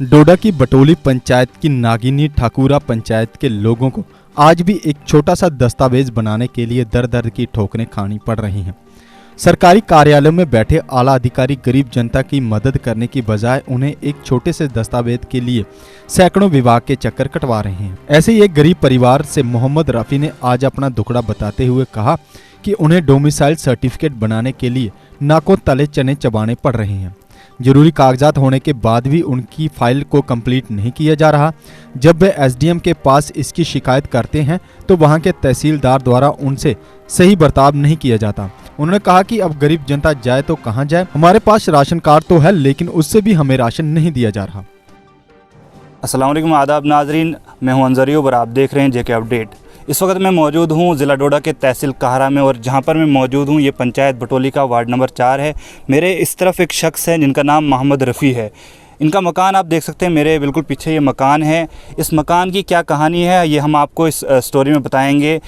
डोडा की बटोली पंचायत की नागिनी ठाकुरा पंचायत के लोगों को आज भी एक छोटा सा दस्तावेज बनाने के लिए दर दर की ठोकरें खानी पड़ रही हैं। सरकारी कार्यालयों में बैठे आला अधिकारी गरीब जनता की मदद करने की बजाय उन्हें एक छोटे से दस्तावेज के लिए सैकड़ों विभाग के चक्कर कटवा रहे हैं। ऐसे ही एक गरीब परिवार से मोहम्मद रफ़ी ने आज अपना दुखड़ा बताते हुए कहा कि उन्हें डोमिसाइल सर्टिफिकेट बनाने के लिए नाकों तले चने चबाने पड़ रहे हैं। जरूरी कागजात होने के बाद भी उनकी फाइल को कंप्लीट नहीं किया जा रहा। जब वे एसडीएम के पास इसकी शिकायत करते हैं तो वहां के तहसीलदार द्वारा उनसे सही बर्ताव नहीं किया जाता। उन्होंने कहा कि अब गरीब जनता जाए तो कहां जाए, हमारे पास राशन कार्ड तो है लेकिन उससे भी हमें राशन नहीं दिया जा रहा। अस्सलाम वालेकुम, आदाब नाजरीन, मैं हूं अंजरियो और आप देख रहे हैं जेके अपडेट। इस वक्त मैं मौजूद हूं ज़िला डोडा के तहसील काहरा में और जहां पर मैं मौजूद हूं ये पंचायत बटोली का वार्ड नंबर 4 है। मेरे इस तरफ एक शख्स है जिनका नाम मोहम्मद रफ़ी है। इनका मकान आप देख सकते हैं, मेरे बिल्कुल पीछे ये मकान है। इस मकान की क्या कहानी है ये हम आपको इस स्टोरी में बताएंगे।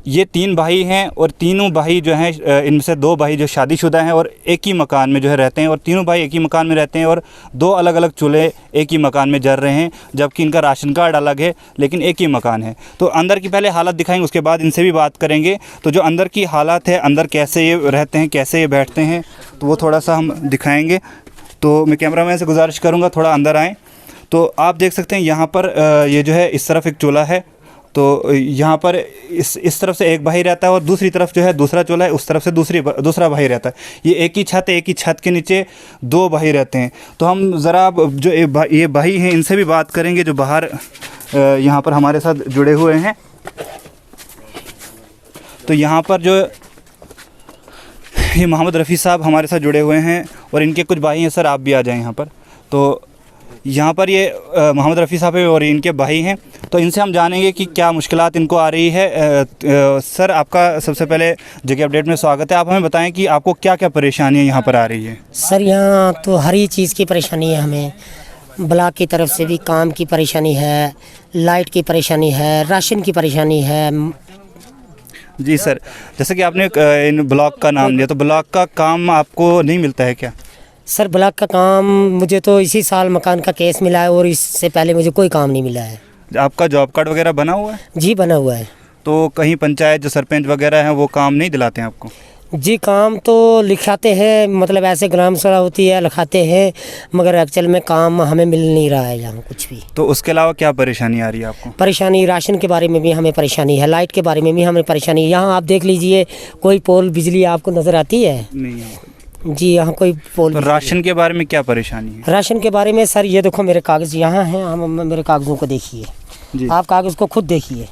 ये 3 भाई हैं और तीनों भाई जो हैं इनमें से 2 भाई जो शादीशुदा हैं और एक ही मकान में जो है रहते हैं और तीनों भाई एक ही मकान में रहते हैं और 2 अलग अलग चूल्हे एक ही मकान में जल रहे हैं, जबकि इनका राशन कार्ड अलग है लेकिन एक ही मकान है। तो अंदर की पहले हालत दिखाएंगे, उसके बाद इनसे भी बात करेंगे। तो जो अंदर की हालत है, अंदर कैसे ये रहते हैं, कैसे ये बैठते हैं, तो वो थोड़ा सा हम दिखाएँगे। तो मैं कैमरामैन से गुजारिश करूँगा थोड़ा अंदर आएँ। तो आप देख सकते हैं यहाँ पर ये जो है इस तरफ एक चूल्हा है, तो यहाँ पर इस तरफ से एक भाई रहता है और दूसरी तरफ जो है दूसरा चूल्हा है, उस तरफ से दूसरा भाई रहता है। ये एक ही छत के नीचे 2 भाई रहते हैं। तो हम ज़रा जो ये भाई हैं इनसे भी बात करेंगे जो बाहर यहाँ पर हमारे साथ जुड़े हुए हैं। तो यहाँ पर जो ये मोहम्मद रफ़ी साहब हमारे साथ जुड़े हुए हैं और इनके कुछ भाई हैं। सर आप भी आ जाएँ यहाँ पर। तो यहाँ पर ये मोहम्मद रफ़ी साहब और इनके भाई हैं, तो इनसे हम जानेंगे कि क्या मुश्किलात इनको आ रही है। सर आपका सबसे पहले जेके अपडेट में स्वागत है। आप हमें बताएं कि आपको क्या क्या परेशानियाँ यहाँ पर आ रही है। सर यहाँ तो हर ही चीज़ की परेशानी है। हमें ब्लॉक की तरफ से भी काम की परेशानी है, लाइट की परेशानी है, राशन की परेशानी है। जी सर, जैसे कि आपने इन ब्लॉक का नाम लिया, तो ब्लॉक का काम आपको नहीं मिलता है क्या? सर ब्लॉक का काम मुझे तो इसी साल मकान का केस मिला है और इससे पहले मुझे कोई काम नहीं मिला है। आपका जॉब कार्ड वगैरह बना हुआ है? जी बना हुआ है। तो कहीं पंचायत जो सरपंच वगैरह हैं वो काम नहीं दिलाते हैं आपको? जी काम तो लिखाते हैं, मतलब ऐसे ग्राम सभा होती है लिखाते हैं, मगर एक्चुअल में काम हमें मिल नहीं रहा है यहाँ कुछ भी। तो उसके अलावा क्या परेशानी आ रही है आपको? परेशानी राशन के बारे में भी हमें परेशानी है, लाइट के बारे में भी हमें परेशानी है। यहाँ आप देख लीजिए कोई पोल बिजली आपको नज़र आती है? नहीं। जी यहाँ कोई पोल। तो राशन के बारे में क्या परेशानी है? राशन के बारे में सर ये देखो मेरे कागज़ यहाँ हैं, हम मेरे कागज़ों को देखिए, आप कागज़ को खुद देखिए।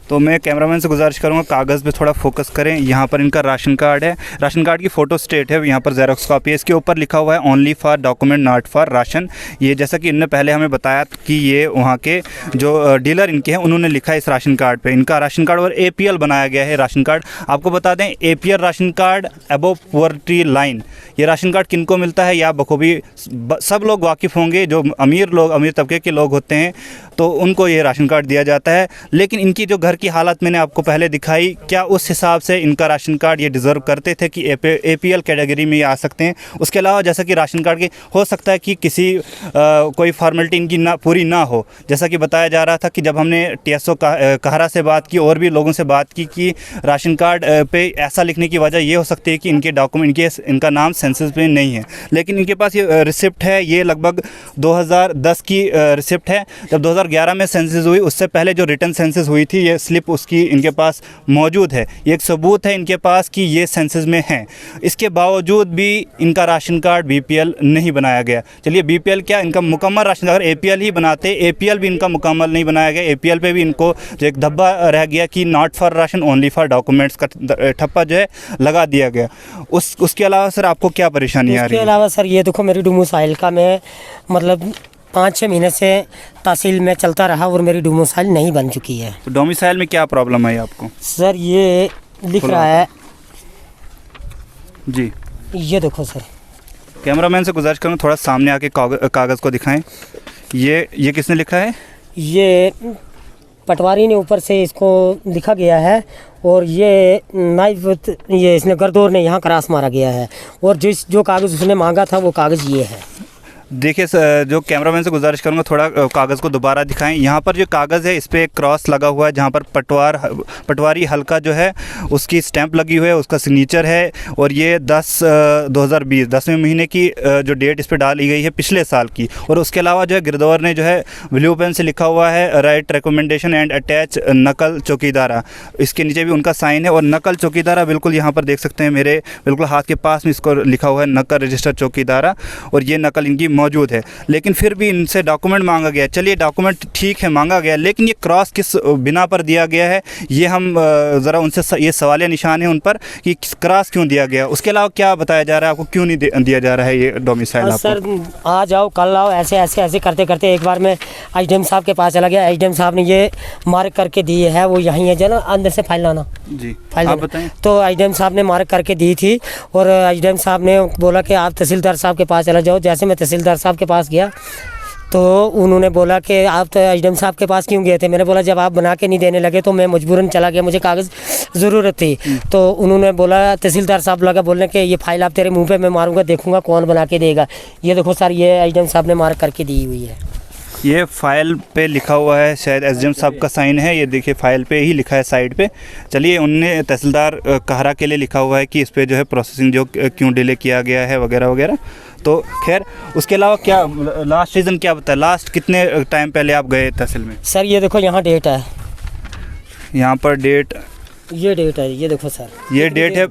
तो मैं कैमरामैन से गुजारिश करूंगा कागज़ पे थोड़ा फोकस करें। यहाँ पर इनका राशन कार्ड है, राशन कार्ड की फ़ोटो स्टेट है, यहाँ पर जेरोक्स कॉपी है। इसके ऊपर लिखा हुआ है only for document not for ration. ये जैसा कि इनने पहले हमें बताया कि ये वहाँ के जो डीलर इनके हैं उन्होंने लिखा है इस राशन कार्ड पर। इनका राशन कार्ड और APL बनाया गया है राशन कार्ड। आपको बता दें APL ration card above poverty line. ये राशन कार्ड किनको मिलता है या बखूबी सब लोग वाकिफ़ होंगे, जो अमीर तबके के लोग होते हैं तो उनको ये राशन कार्ड दिया जाता है। लेकिन इनकी जो घर की हालत मैंने आपको पहले दिखाई, क्या उस हिसाब से इनका राशन कार्ड ये डिज़र्व करते थे कि APL कैटेगरी में ये आ सकते हैं? उसके अलावा जैसा कि राशन कार्ड की हो सकता है कि किसी कोई फॉर्मेलिटी इनकी पूरी ना हो। जैसा कि बताया जा रहा था कि जब हमने TSO काहरा से बात की और भी लोगों से बात की कि राशन कार्ड पे ऐसा लिखने की वजह ये हो सकती है कि इनके डॉक्यूमेंट इनका नाम सेंसस में नहीं है। लेकिन इनके पास ये रिसिप्ट है, ये लगभग 2010 की रिसिप्ट है। जब 2011 में सेंसस हुई उससे पहले जो रिटर्न सेंसस हुई थी ये स्लिप उसकी इनके पास मौजूद है। ये एक सबूत है इनके पास कि ये सेंसस में हैं। इसके बावजूद भी इनका राशन कार्ड BPL नहीं बनाया गया। चलिए BPL क्या, इनका मुकम्मल राशन, अगर APL ही बनाते, APL भी इनका मुकम्मल नहीं बनाया गया। APL पे भी इनको जो एक धब्बा रह गया कि not for ration only for documents का ठप्पा जो है लगा दिया गया। उसके अलावा सर आपको क्या परेशानी आ रही है? उसके अलावा सर ये देखो मेरी डोमिसाइल का मैं मतलब 5-6 महीने से तहसील में चलता रहा और मेरी डोमिसाइल नहीं बन चुकी है। तो डोमिसाइल में क्या प्रॉब्लम है आपको? सर ये लिख रहा है जी, ये देखो सर। कैमरामैन से गुजारिश करूँ थोड़ा सामने आके कागज़ को दिखाएं। ये किसने लिखा है? ये पटवारी ने ऊपर से इसको लिखा गया है और ये नाइफ ये इसने गर्दौर ने यहाँ क्रॉस मारा गया है और जो कागज़ उसने मांगा था वो कागज़ ये है। देखिए जो कैमरामैन से गुजारिश करूंगा थोड़ा कागज़ को दोबारा दिखाएं। यहाँ पर जो कागज़ है इस पर एक क्रॉस लगा हुआ है जहाँ पर पटवारी हल्का जो है उसकी स्टैंप लगी हुई है, उसका सिग्नेचर है। और ये 10/2020 10वें महीने की जो डेट इस पर डाली गई है पिछले साल की। और उसके अलावा जो है गिरदौर ने जो है ब्लू पेन से लिखा हुआ है राइट रिकमेंडेशन एंड अटैच नकल चौकीदारा, इसके नीचे भी उनका साइन है। और नकल चौकीदारा बिल्कुल यहाँ पर देख सकते हैं मेरे बिल्कुल हाथ के पास में इसको लिखा हुआ है नकल रजिस्टर चौकीदारा, और ये नकल इनकी मौजूद है। लेकिन फिर भी इनसे डॉक्यूमेंट मांगा गया। चलिए डॉक्यूमेंट ठीक है मांगा गया, लेकिन ये क्रॉस किस बिना पर दिया गया है ये हम ज़रा उनसे ये सवालिया निशान है उन पर कि क्रॉस क्यों दिया गया। उसके अलावा क्या बताया जा रहा है आपको, क्यों नहीं दिया जा रहा है ये डोमिसाइल आपको? सर आ जाओ कल आओ, ऐसे ऐसे ऐसे करते करते एक बार मैं एसडीएम साहब के पास चला गया। एसडीएम साहब ने ये मार्क करके दी है, वो यहीं है जो ना अंदर से फाइल लाना जी, फाइल आप बताएं। तो एसडीएम साहब ने मार्क करके दी थी और एसडीएम साहब ने बोला कि आप तहसीलदार साहब के पास चला जाओ। जैसे मैं तहसीलदार साहब के पास गया तो उन्होंने बोला कि आप तो एसडीएम साहब के पास क्यों गए थे? मैंने बोला जब आप बना के नहीं देने लगे तो मैं मजबूरन चला गया, मुझे कागज़ ज़रूरत थी। तो उन्होंने बोला, तहसीलदार साहब लगा बोलने कि ये फाइल आप तेरे मुंह पे मैं मारूंगा, देखूंगा कौन बना के देगा। ये देखो सर, ये एसडीएम साहब ने मार्क करके दी हुई है। ये फाइल पे लिखा हुआ है, शायद एसडीएम साहब का साइन है। ये देखिए फाइल पे ही लिखा है साइड पे। चलिए उनने तहसीलदार कहरा के लिए लिखा हुआ है कि इस पे जो है प्रोसेसिंग जो क्यों डिले किया गया है वगैरह वगैरह। तो खैर उसके अलावा क्या लास्ट रीज़न क्या बताया, लास्ट कितने टाइम पहले आप गए तहसील में? सर ये देखो यहाँ डेट है, यहाँ पर डेट, ये डेट है, ये देखो सर ये डेट है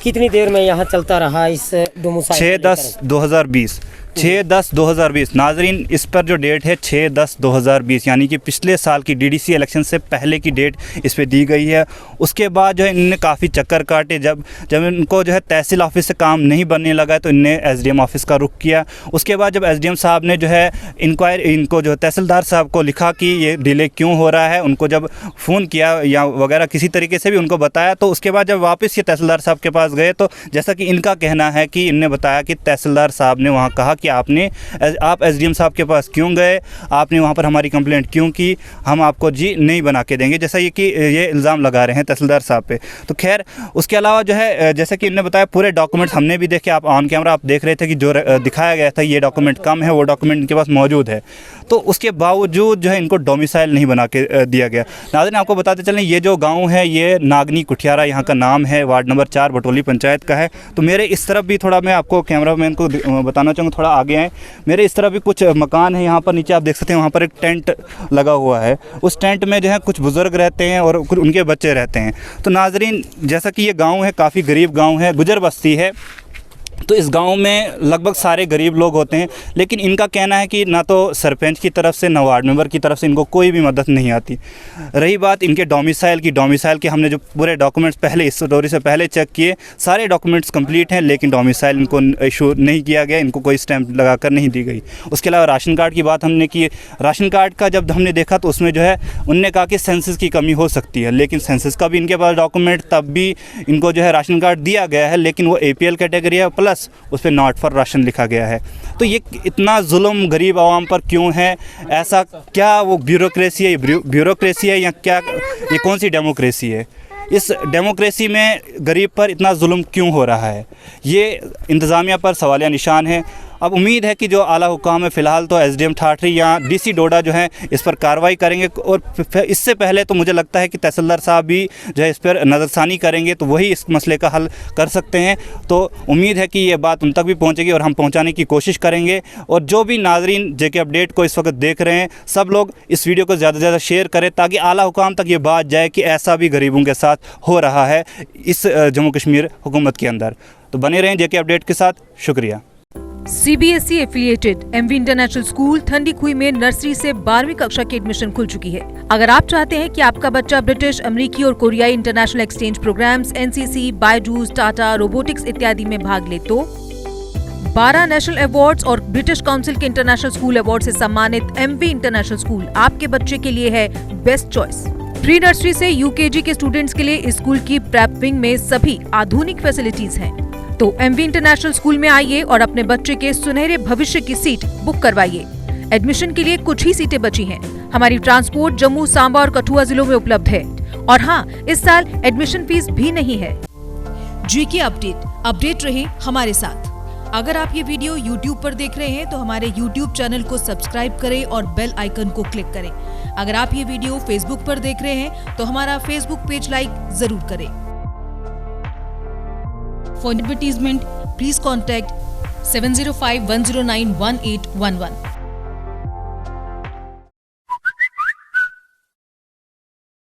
कितनी देर में यहाँ चलता रहा इस डोमिसाइल 6/10/2020 6/10/2020। नाजरीन इस पर जो डेट है 6/10/2020 यानी कि पिछले साल की डीडीसी इलेक्शन से पहले की डेट इस पे दी गई है। उसके बाद जो है इनने काफ़ी चक्कर काटे। जब इनको जो है तहसील ऑफिस से काम नहीं बनने लगा तो इनने एसडीएम ऑफिस का रुख किया। उसके बाद जब एसडीएम साहब ने जो है इनको जो तहसीलदार साहब को लिखा कि ये डिले क्यों हो रहा है, उनको जब फ़ोन किया या वगैरह किसी तरीके से भी उनको बताया, तो उसके बाद जब वापस ये तहसीलदार साहब के पास गए तो जैसा कि इनका कहना है कि इनने बताया कि तहसीलदार साहब ने वहाँ कहा कि आप एसडीएम साहब के पास क्यों गए, आपने वहाँ पर हमारी कंप्लेंट क्यों की, हम आपको जी नहीं बना के देंगे, जैसा ये इल्ज़ाम लगा रहे हैं तहसीलदार साहब पे। तो खैर उसके अलावा जो है जैसा कि इन्होंने बताया पूरे डॉक्यूमेंट्स हमने भी देखे, आप ऑन कैमरा आप देख रहे थे कि जो दिखाया गया था ये डॉक्यूमेंट कम है, वो डॉक्यूमेंट इनके पास मौजूद है। तो उसके बावजूद जो है इनको डोमिसाइल नहीं बना के दिया गया। नाज़रीन आपको बताते चलें ये जो गाँव है ये नागनी कुठियारा यहाँ का नाम है, वार्ड नंबर 4 बटोली पंचायत का है। तो मेरे इस तरफ भी थोड़ा मैं आपको कैमरामैन को बताना चाहूँगा, थोड़ा आगे आएँ। मेरे इस तरफ भी कुछ मकान है, यहाँ पर नीचे आप देख सकते हैं वहाँ पर एक टेंट लगा हुआ है। उस टेंट में जो है कुछ बुज़ुर्ग रहते हैं और कुछ उनके बच्चे रहते हैं। तो नाजरीन जैसा कि ये गांव है काफ़ी गरीब गांव है, गुजर बस्ती है, तो इस गांव में लगभग सारे गरीब लोग होते हैं। लेकिन इनका कहना है कि ना तो सरपंच की तरफ से ना वार्ड मेंबर की तरफ से इनको कोई भी मदद नहीं आती। रही बात इनके डोमिसाइल की, हमने जो पूरे डॉक्यूमेंट्स पहले इस स्टोरी से पहले चेक किए, सारे डॉक्यूमेंट्स कंप्लीट हैं, लेकिन डोमिसाइल इनको इशू नहीं किया गया, इनको कोई स्टैंप लगाकर नहीं दी गई। उसके अलावा राशन कार्ड की बात हमने की। राशन कार्ड का जब हमने देखा तो उसमें जो है उनने कहा कि सेंसस की कमी हो सकती है, लेकिन सेंसस का भी इनके पास डॉक्यूमेंट, तब भी इनको जो है राशन कार्ड दिया गया है, लेकिन वो APL कैटेगरी है, प्लस उस पर नॉट फॉर राशन लिखा गया है। तो ये इतना जुल्म गरीब आवाम पर क्यों है? ऐसा क्या वो ब्यूरोक्रेसी है या क्या, ये कौन सी डेमोक्रेसी है? इस डेमोक्रेसी में गरीब पर इतना जुल्म क्यों हो रहा है? ये इंतज़ामिया पर सवालिया निशान है। अब उम्मीद है कि जो आला हुकाम है फ़िलहाल तो SDM ठाठरी या DC डोडा जो है इस पर कार्रवाई करेंगे, और इससे पहले तो मुझे लगता है कि तहसीलदार साहब भी जो है इस पर नज़रसानी करेंगे, तो वही इस मसले का हल कर सकते हैं। तो उम्मीद है कि ये बात उन तक भी पहुंचेगी और हम पहुंचाने की कोशिश करेंगे। और जो भी नाजरीन JK अपडेट को इस वक्त देख रहे हैं, सब लोग इस वीडियो को ज़्यादा से ज़्यादा शेयर करें ताकि आला हुकाम तक ये बात जाए कि ऐसा भी गरीबों के साथ हो रहा है इस जम्मू कश्मीर हुकूमत के अंदर। तो बने रहें JK अपडेट के साथ। शुक्रिया। CBSE affiliated MV international school ठंडी खुई में नर्सरी से 12वीं कक्षा की एडमिशन खुल चुकी है। अगर आप चाहते हैं कि आपका बच्चा ब्रिटिश, अमेरिकी और कोरियाई international exchange programs, NCC, Byju's, Tata, robotics इत्यादि में भाग ले तो 12 नेशनल अवार्ड्स और ब्रिटिश काउंसिल के इंटरनेशनल स्कूल अवार्ड से सम्मानित MV इंटरनेशनल स्कूल आपके बच्चे के लिए है बेस्ट चॉइस। प्री नर्सरी से UKG के स्टूडेंट्स के लिए इस स्कूल की प्रेप विंग में सभी आधुनिक फैसिलिटीज हैं। तो MV इंटरनेशनल स्कूल में आइए और अपने बच्चे के सुनहरे भविष्य की सीट बुक करवाइए। एडमिशन के लिए कुछ ही सीटें बची हैं। हमारी ट्रांसपोर्ट जम्मू, सांबा और कठुआ जिलों में उपलब्ध है। और हाँ, इस साल एडमिशन फीस भी नहीं है। JK अपडेट रहे हमारे साथ। अगर आप ये वीडियो YouTube पर देख रहे हैं तो हमारे YouTube चैनल को सब्सक्राइब करें और बेल आइकन को क्लिक करें। अगर आप ये वीडियो Facebook पर देख रहे हैं तो हमारा Facebook पेज लाइक जरूर करें। For advertisement please contact 705-109-1811।